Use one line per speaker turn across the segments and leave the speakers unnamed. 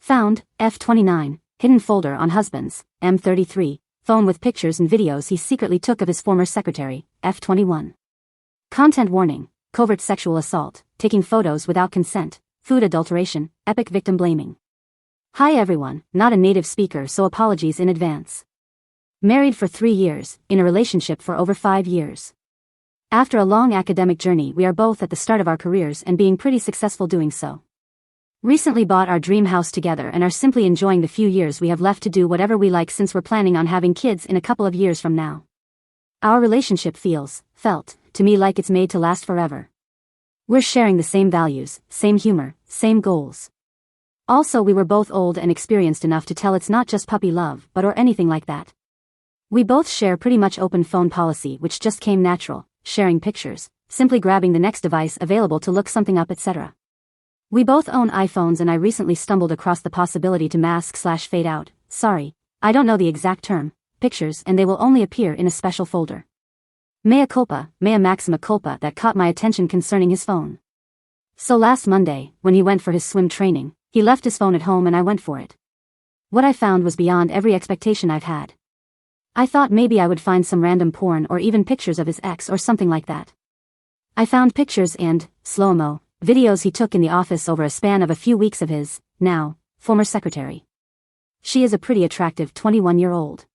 Found, F29, hidden folder on husband's, M33, phone with pictures and videos he secretly took of his former secretary, F21. Content warning, covert sexual assault, taking photos without consent, food adulteration, epic victim blaming. Hi everyone, not a native speaker so apologies in advance. Married for 3 years, in a relationship for over 5 years. After a long academic journey we are both at the start of our careers and being pretty successful doing so. Recently bought our dream house together and are simply enjoying the few years we have left to do whatever we like since we're planning on having kids in a couple of years from now. Our relationship felt, to me like it's made to last forever. We're sharing the same values, same humor, same goals. Also we were both old and experienced enough to tell it's not just puppy love but or anything like that. We both share pretty much open phone policy which just came natural, sharing pictures, simply grabbing the next device available to look something up etc. We both own iPhones and I recently stumbled across the possibility to mask/fade out, sorry, I don't know the exact term, pictures and they will only appear in a special folder. Mea maxima culpa that caught my attention concerning his phone. So last Monday, when he went for his swim training, he left his phone at home and I went for it. What I found was beyond every expectation I've had. I thought maybe I would find some random porn or even pictures of his ex or something like that. I found pictures and, slow-mo, videos he took in the office over a span of a few weeks of his, now, former secretary. She is a pretty attractive 21-year-old.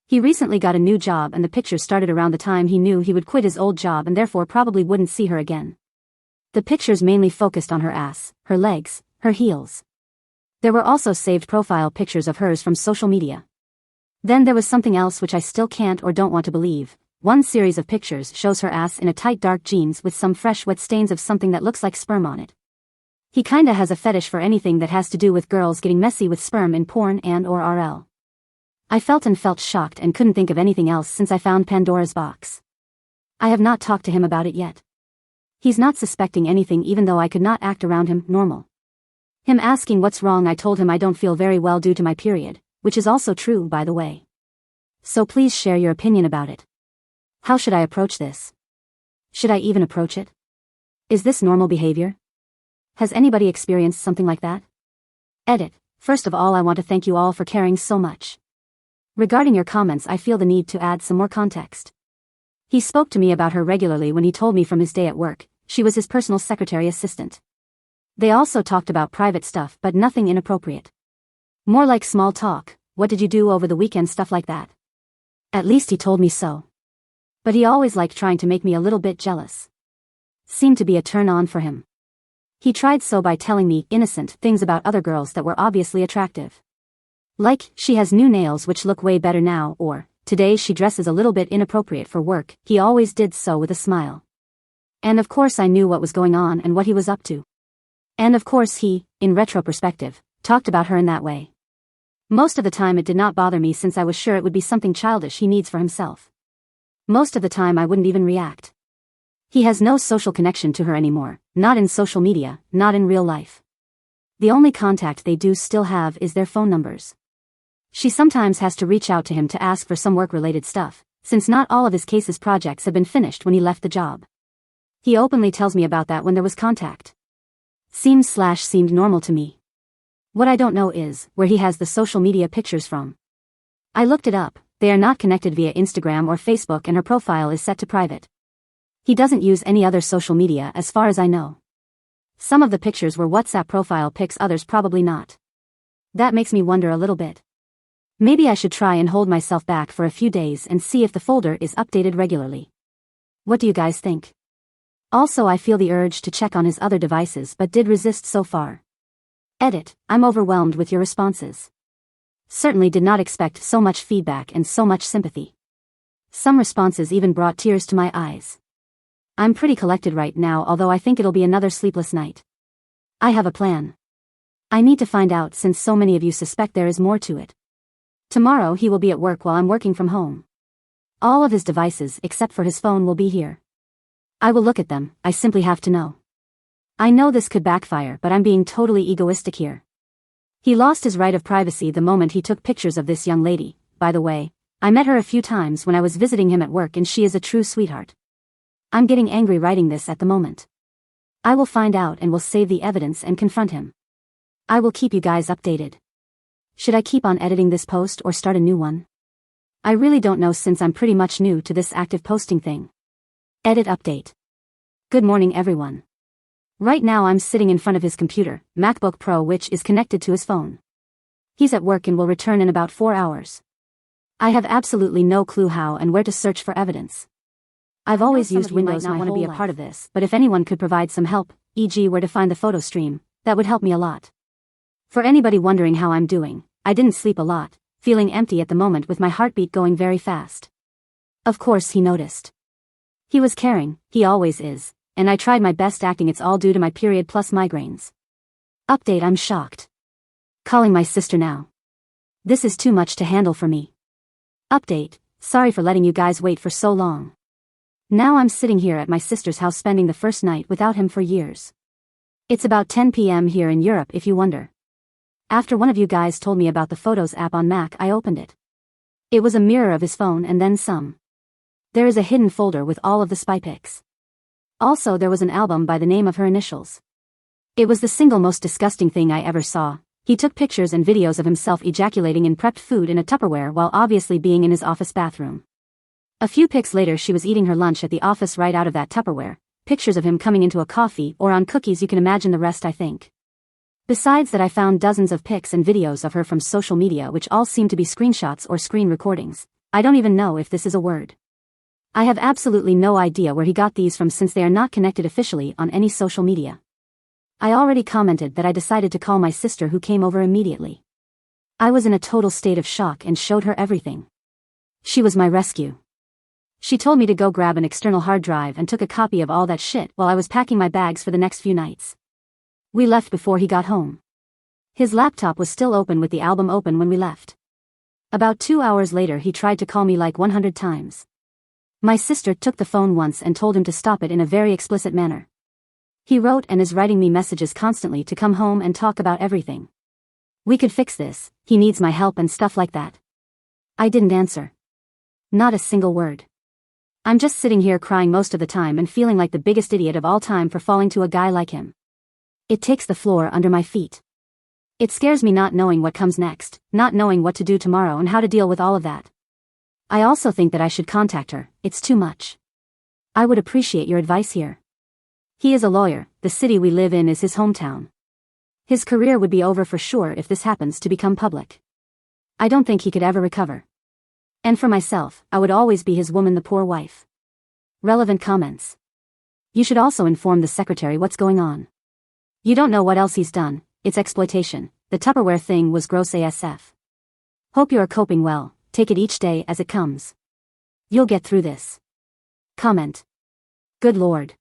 He recently got a new job and the pictures started around the time he knew he would quit his old job and therefore probably wouldn't see her again. The pictures mainly focused on her ass, her legs, her heels. There were also saved profile pictures of hers from social media. Then there was something else which I still can't or don't want to believe. One series of pictures shows her ass in a tight dark jeans with some fresh wet stains of something that looks like sperm on it. He kinda has a fetish for anything that has to do with girls getting messy with sperm in porn and or RL. I felt shocked and couldn't think of anything else since I found Pandora's box. I have not talked to him about it yet. He's not suspecting anything even though I could not act around him normal. Him asking what's wrong I told him I don't feel very well due to my period, which is also true by the way. So please share your opinion about it. How should I approach this? Should I even approach it? Is this normal behavior? Has anybody experienced something like that? Edit. First of all I want to thank you all for caring so much. Regarding your comments I feel the need to add some more context. He spoke to me about her regularly when he told me from his day at work, she was his personal secretary assistant. They also talked about private stuff but nothing inappropriate. More like small talk, what did you do over the weekend stuff like that. At least he told me so. But he always liked trying to make me a little bit jealous. Seemed to be a turn on for him. He tried so by telling me innocent things about other girls that were obviously attractive. Like, she has new nails which look way better now or, today she dresses a little bit inappropriate for work, he always did so with a smile. And of course I knew what was going on and what he was up to. And of course he, in retro perspective, talked about her in that way. Most of the time it did not bother me since I was sure it would be something childish he needs for himself. Most of the time I wouldn't even react. He has no social connection to her anymore, not in social media, not in real life. The only contact they do still have is their phone numbers. She sometimes has to reach out to him to ask for some work-related stuff, since not all of his case's projects have been finished when he left the job. He openly tells me about that when there was contact. Seemed normal to me. What I don't know is where he has the social media pictures from. I looked it up, they are not connected via Instagram or Facebook and her profile is set to private. He doesn't use any other social media as far as I know. Some of the pictures were WhatsApp profile pics, others probably not. That makes me wonder a little bit. Maybe I should try and hold myself back for a few days and see if the folder is updated regularly. What do you guys think? Also I feel the urge to check on his other devices but did resist so far. Edit. I'm overwhelmed with your responses. Certainly did not expect so much feedback and so much sympathy. Some responses even brought tears to my eyes. I'm pretty collected right now, although I think it'll be another sleepless night. I have a plan. I need to find out since so many of you suspect there is more to it. Tomorrow he will be at work while I'm working from home. All of his devices except for his phone will be here. I will look at them, I simply have to know. I know this could backfire but I'm being totally egoistic here. He lost his right of privacy the moment he took pictures of this young lady. By the way, I met her a few times when I was visiting him at work and she is a true sweetheart. I'm getting angry writing this at the moment. I will find out and will save the evidence and confront him. I will keep you guys updated. Should I keep on editing this post or start a new one? I really don't know since I'm pretty much new to this active posting thing. Edit update. Good morning everyone. Right now I'm sitting in front of his computer, MacBook Pro, which is connected to his phone. He's at work and will return in about 4 hours. I have absolutely no clue how and where to search for evidence. I've always used Windows my whole life. I might not want to be a part of this, but if anyone could provide some help, e.g. where to find the photo stream, that would help me a lot. For anybody wondering how I'm doing, I didn't sleep a lot, feeling empty at the moment with my heartbeat going very fast. Of course he noticed. He was caring, he always is, and I tried my best acting it's all due to my period plus migraines. Update: I'm shocked. Calling my sister now. This is too much to handle for me. Update: sorry for letting you guys wait for so long. Now I'm sitting here at my sister's house spending the first night without him for years. It's about 10 p.m. here in Europe if you wonder. After one of you guys told me about the Photos app on Mac, I opened it. It was a mirror of his phone and then some. There is a hidden folder with all of the spy pics. Also there was an album by the name of her initials. It was the single most disgusting thing I ever saw. He took pictures and videos of himself ejaculating in prepped food in a Tupperware while obviously being in his office bathroom. A few pics later she was eating her lunch at the office right out of that Tupperware, pictures of him coming into a coffee or on cookies. You can imagine the rest, I think. Besides that, I found dozens of pics and videos of her from social media which all seem to be screenshots or screen recordings. I don't even know if this is a word. I have absolutely no idea where he got these from since they are not connected officially on any social media. I already commented that I decided to call my sister, who came over immediately. I was in a total state of shock and showed her everything. She was my rescue. She told me to go grab an external hard drive and took a copy of all that shit while I was packing my bags for the next few nights. We left before he got home. His laptop was still open with the album open when we left. About 2 hours later he tried to call me like 100 times. My sister took the phone once and told him to stop it in a very explicit manner. He wrote and is writing me messages constantly to come home and talk about everything. We could fix this, he needs my help and stuff like that. I didn't answer. Not a single word. I'm just sitting here crying most of the time and feeling like the biggest idiot of all time for falling to a guy like him. It takes the floor under my feet. It scares me not knowing what comes next, not knowing what to do tomorrow and how to deal with all of that. I also think that I should contact her. It's too much. I would appreciate your advice here. He is a lawyer, the city we live in is his hometown. His career would be over for sure if this happens to become public. I don't think he could ever recover. And for myself, I would always be his woman, the poor wife. Relevant comments. You should also inform the secretary what's going on. You don't know what else he's done, it's exploitation. The Tupperware thing was gross ASF. Hope you are coping well. Take it each day as it comes. You'll get through this. Comment. Good Lord.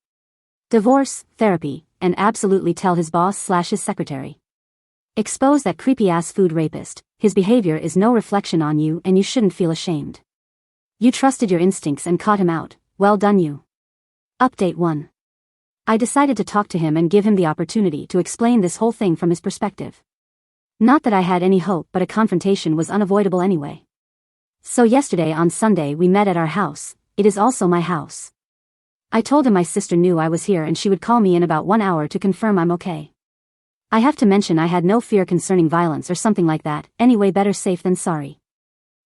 Divorce, therapy, and absolutely tell his boss/his secretary. Expose that creepy-ass food rapist. His behavior is no reflection on you and you shouldn't feel ashamed. You trusted your instincts and caught him out. Well done you. Update 1. I decided to talk to him and give him the opportunity to explain this whole thing from his perspective. Not that I had any hope, but a confrontation was unavoidable anyway. So yesterday on Sunday we met at our house. It is also my house. I told him my sister knew I was here and she would call me in about 1 hour to confirm I'm okay. I have to mention I had no fear concerning violence or something like that, anyway better safe than sorry.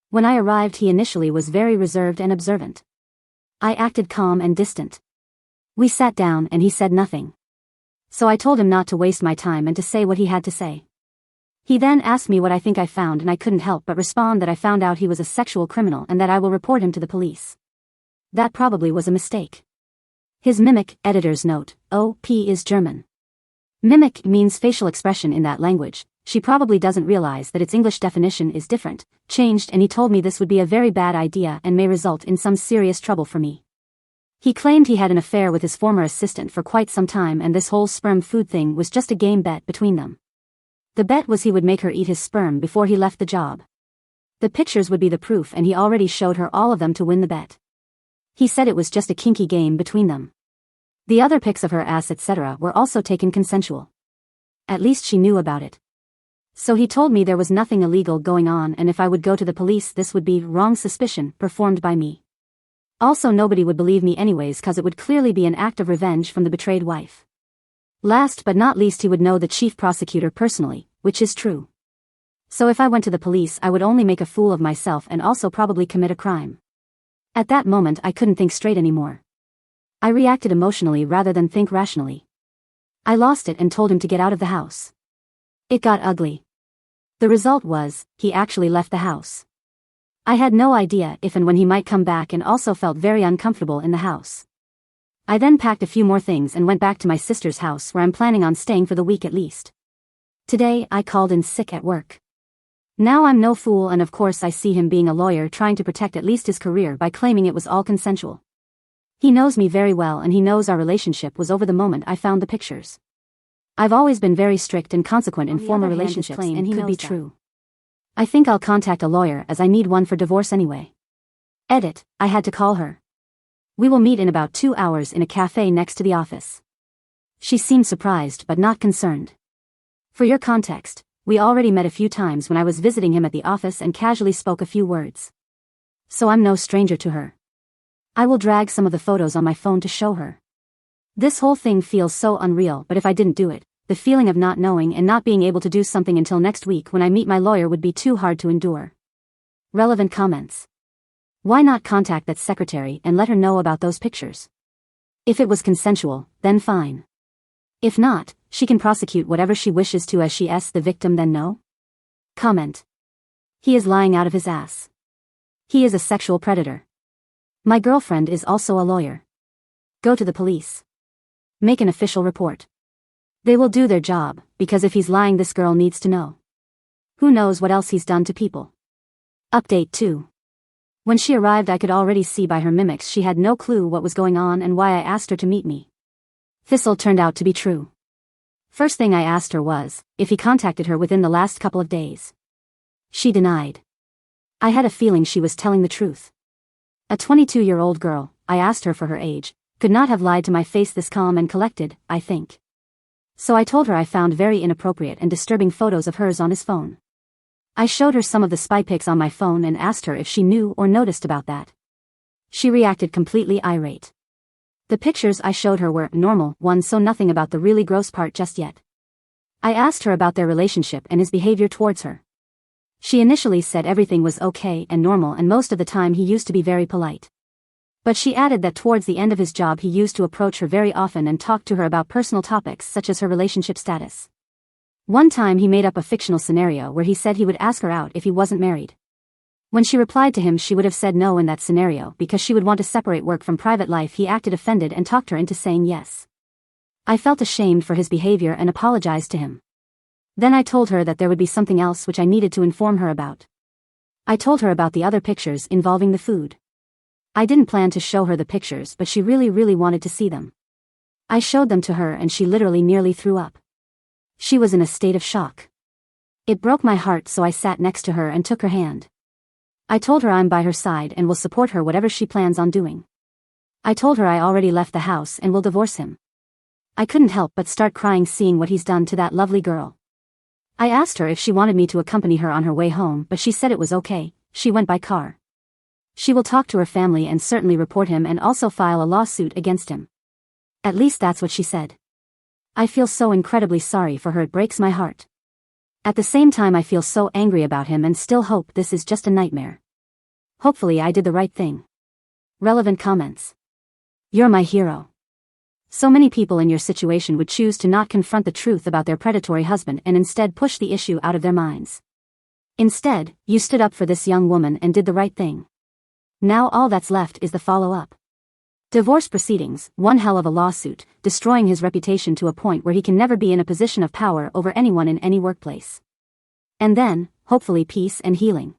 When I arrived he initially was very reserved and observant. I acted calm and distant. We sat down and he said nothing. So I told him not to waste my time and to say what he had to say. He then asked me what I think I found and I couldn't help but respond that I found out he was a sexual criminal and that I will report him to the police. That probably was a mistake. His mimic, editor's note, OP is German. Mimic means facial expression in that language. She probably doesn't realize that its English definition is different, changed, and he told me this would be a very bad idea and may result in some serious trouble for me. He claimed he had an affair with his former assistant for quite some time and this whole sperm food thing was just a game bet between them. The bet was he would make her eat his sperm before he left the job. The pictures would be the proof and he already showed her all of them to win the bet. He said it was just a kinky game between them. The other pics of her ass etc. were also taken consensual. At least she knew about it. So he told me there was nothing illegal going on and if I would go to the police this would be wrong suspicion performed by me. Also nobody would believe me anyways cause it would clearly be an act of revenge from the betrayed wife. Last but not least he would know the chief prosecutor personally, which is true. So if I went to the police, I would only make a fool of myself and also probably commit a crime. At that moment, I couldn't think straight anymore. I reacted emotionally rather than think rationally. I lost it and told him to get out of the house. It got ugly. The result was, he actually left the house. I had no idea if and when he might come back and also felt very uncomfortable in the house. I then packed a few more things and went back to my sister's house where I'm planning on staying for the week at least. Today, I called in sick at work. Now I'm no fool, and of course I see him being a lawyer trying to protect at least his career by claiming it was all consensual. He knows me very well and he knows our relationship was over the moment I found the pictures. I've always been very strict and consequent in former relationships, and he could be true. I think I'll contact a lawyer as I need one for divorce anyway. Edit, I had to call her. We will meet in about 2 hours in a cafe next to the office. She seemed surprised but not concerned. For your context, we already met a few times when I was visiting him at the office and casually spoke a few words. So I'm no stranger to her. I will drag some of the photos on my phone to show her. This whole thing feels so unreal, but if I didn't do it, the feeling of not knowing and not being able to do something until next week when I meet my lawyer would be too hard to endure. Relevant comments. Why not contact that secretary and let her know about those pictures? If it was consensual, then fine. If not, she can prosecute whatever she wishes to as she's the victim, then no? Comment. He is lying out of his ass. He is a sexual predator. My girlfriend is also a lawyer. Go to the police. Make an official report. They will do their job, because if he's lying, this girl needs to know. Who knows what else he's done to people. Update 2. When she arrived, I could already see by her mimics she had no clue what was going on and why I asked her to meet me. Thistle turned out to be true. First thing I asked her was if he contacted her within the last couple of days. She denied. I had a feeling she was telling the truth. A 22-year-old girl, I asked her for her age, could not have lied to my face this calm and collected, I think. So I told her I found very inappropriate and disturbing photos of hers on his phone. I showed her some of the spy pics on my phone and asked her if she knew or noticed about that. She reacted completely irate. The pictures I showed her were normal ones, so nothing about the really gross part just yet. I asked her about their relationship and his behavior towards her. She initially said everything was okay and normal, and most of the time he used to be very polite. But she added that towards the end of his job he used to approach her very often and talk to her about personal topics such as her relationship status. One time he made up a fictional scenario where he said he would ask her out if he wasn't married. When she replied to him, she would have said no in that scenario because she would want to separate work from private life. He acted offended and talked her into saying yes. I felt ashamed for his behavior and apologized to him. Then I told her that there would be something else which I needed to inform her about. I told her about the other pictures involving the food. I didn't plan to show her the pictures, but she really wanted to see them. I showed them to her and she literally nearly threw up. She was in a state of shock. It broke my heart, so I sat next to her and took her hand. I told her I'm by her side and will support her whatever she plans on doing. I told her I already left the house and will divorce him. I couldn't help but start crying seeing what he's done to that lovely girl. I asked her if she wanted me to accompany her on her way home, but she said it was okay. She went by car. She will talk to her family and certainly report him and also file a lawsuit against him. At least that's what she said. I feel so incredibly sorry for her, it breaks my heart. At the same time I feel so angry about him and still hope this is just a nightmare. Hopefully I did the right thing. Relevant comments. You're my hero. So many people in your situation would choose to not confront the truth about their predatory husband and instead push the issue out of their minds. Instead, you stood up for this young woman and did the right thing. Now all that's left is the follow-up. Divorce proceedings, one hell of a lawsuit, destroying his reputation to a point where he can never be in a position of power over anyone in any workplace. And then, hopefully, peace and healing.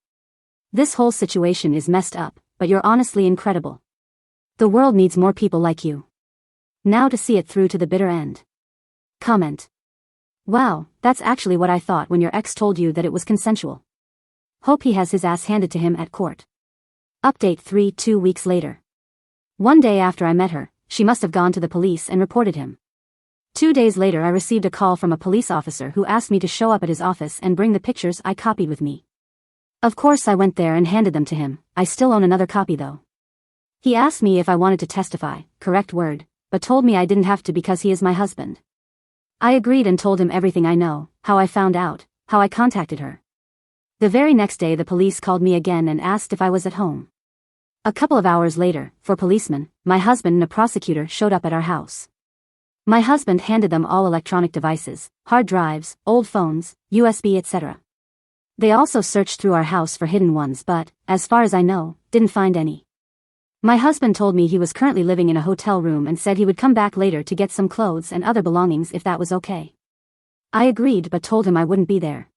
This whole situation is messed up, but you're honestly incredible. The world needs more people like you. Now to see it through to the bitter end. Comment. Wow, that's actually what I thought when your ex told you that it was consensual. Hope he has his ass handed to him at court. Update 3 2 weeks later. One day after I met her, she must have gone to the police and reported him. 2 days later I received a call from a police officer who asked me to show up at his office and bring the pictures I copied with me. Of course I went there and handed them to him. I still own another copy though. He asked me if I wanted to testify, correct word, but told me I didn't have to because he is my husband. I agreed and told him everything I know, how I found out, how I contacted her. The very next day the police called me again and asked if I was at home. A couple of hours later, 4 policemen, my husband and a prosecutor showed up at our house. My husband handed them all electronic devices, hard drives, old phones, USB etc. They also searched through our house for hidden ones but, as far as I know, didn't find any. My husband told me he was currently living in a hotel room and said he would come back later to get some clothes and other belongings if that was okay. I agreed but told him I wouldn't be there.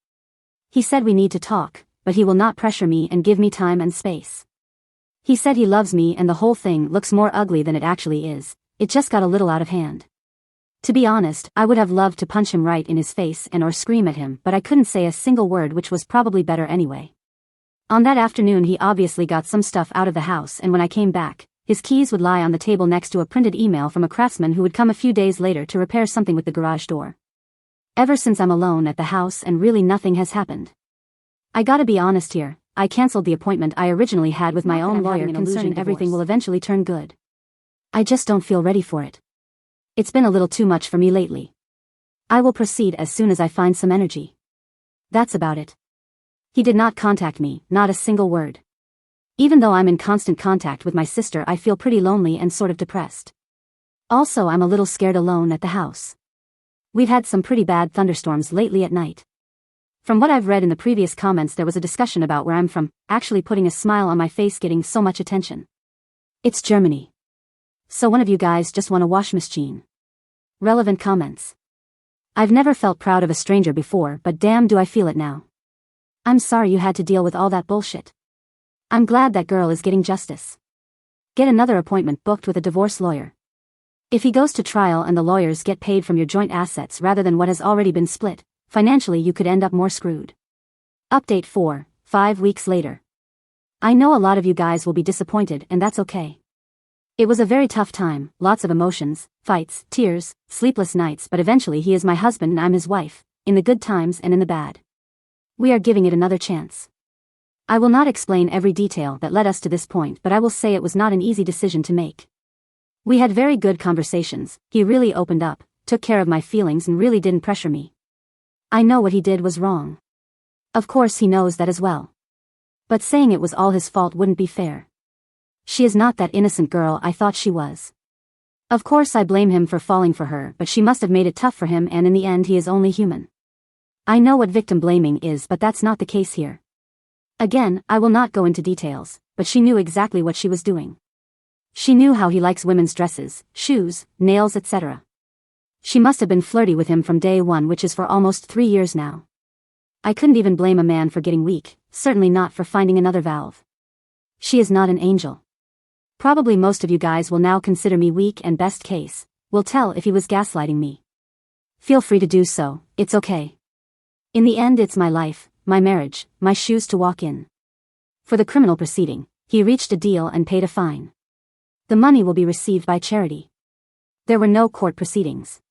He said we need to talk, but he will not pressure me and give me time and space. He said he loves me and the whole thing looks more ugly than it actually is, it just got a little out of hand. To be honest, I would have loved to punch him right in his face and or scream at him but I couldn't say a single word which was probably better anyway. On that afternoon he obviously got some stuff out of the house and when I came back, his keys would lie on the table next to a printed email from a craftsman who would come a few days later to repair something with the garage door. Ever since I'm alone at the house and really nothing has happened. I gotta be honest here, I cancelled the appointment I originally had with my own lawyer concerning everything will eventually turn good. I just don't feel ready for it. It's been a little too much for me lately. I will proceed as soon as I find some energy. That's about it. He did not contact me, not a single word. Even though I'm in constant contact with my sister I feel pretty lonely and sort of depressed. Also I'm a little scared alone at the house. We've had some pretty bad thunderstorms lately at night. From what I've read in the previous comments there was a discussion about where I'm from, actually putting a smile on my face getting so much attention. It's Germany. So one of you guys just want a wash machine. Relevant comments. I've never felt proud of a stranger before but damn do I feel it now. I'm sorry you had to deal with all that bullshit. I'm glad that girl is getting justice. Get another appointment booked with a divorce lawyer. If he goes to trial and the lawyers get paid from your joint assets rather than what has already been split, financially you could end up more screwed. Update 4, 5 weeks later. I know a lot of you guys will be disappointed and that's okay. It was a very tough time, lots of emotions, fights, tears, sleepless nights but eventually he is my husband and I'm his wife, in the good times and in the bad. We are giving it another chance. I will not explain every detail that led us to this point but I will say it was not an easy decision to make. We had very good conversations, he really opened up, took care of my feelings and really didn't pressure me. I know what he did was wrong. Of course he knows that as well. But saying it was all his fault wouldn't be fair. She is not that innocent girl I thought she was. Of course I blame him for falling for her but she must have made it tough for him and in the end he is only human. I know what victim blaming is but that's not the case here. Again, I will not go into details, but she knew exactly what she was doing. She knew how he likes women's dresses, shoes, nails etc. She must have been flirty with him from day one which is for almost 3 years now. I couldn't even blame a man for getting weak, certainly not for finding another valve. She is not an angel. Probably most of you guys will now consider me weak and best case, will tell if he was gaslighting me. Feel free to do so, it's okay. In the end it's my life, my marriage, my shoes to walk in. For the criminal proceeding, he reached a deal and paid a fine. The money will be received by charity. There were no court proceedings.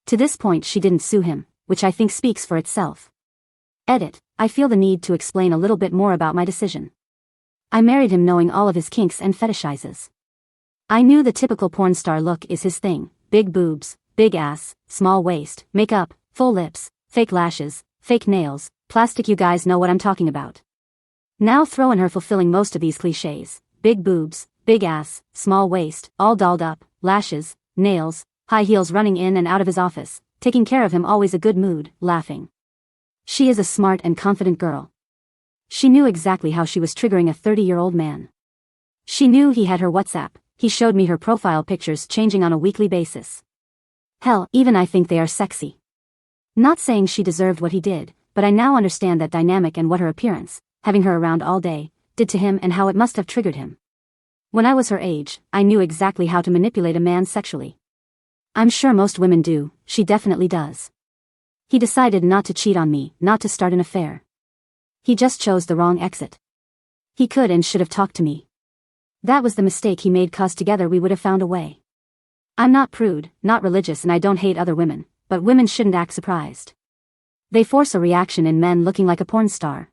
To this point she didn't sue him, which I think speaks for itself. Edit, I feel the need to explain a little bit more about my decision. I married him knowing all of his kinks and fetishizes. I knew the typical porn star look is his thing, big boobs, big ass, small waist, makeup, full lips, fake lashes, fake nails, plastic you guys know what I'm talking about. Now throw in her fulfilling most of these cliches, big boobs, big ass, small waist, all dolled up, lashes, nails, high heels running in and out of his office, taking care of him always a good mood, laughing. She is a smart and confident girl. She knew exactly how she was triggering a 30-year-old man. She knew he had her WhatsApp, he showed me her profile pictures changing on a weekly basis. Hell, even I think they are sexy. Not saying she deserved what he did, but I now understand that dynamic and what her appearance, having her around all day, did to him and how it must have triggered him. When I was her age, I knew exactly how to manipulate a man sexually. I'm sure most women do, she definitely does. He decided not to cheat on me, not to start an affair. He just chose the wrong exit. He could and should have talked to me. That was the mistake he made cause together we would have found a way. I'm not prude, not religious and I don't hate other women, but women shouldn't act surprised. They force a reaction in men looking like a porn star.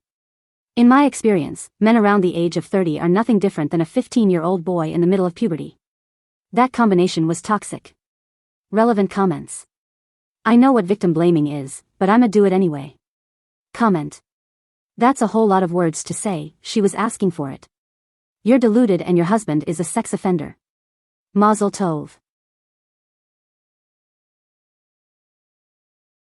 In my experience, men around the age of 30 are nothing different than a 15-year-old boy in the middle of puberty. That combination was toxic. Relevant comments. I know what victim blaming is, but I'ma do it anyway. Comment. That's a whole lot of words to say, she was asking for it. You're deluded and your husband is a sex offender. Mazel tov.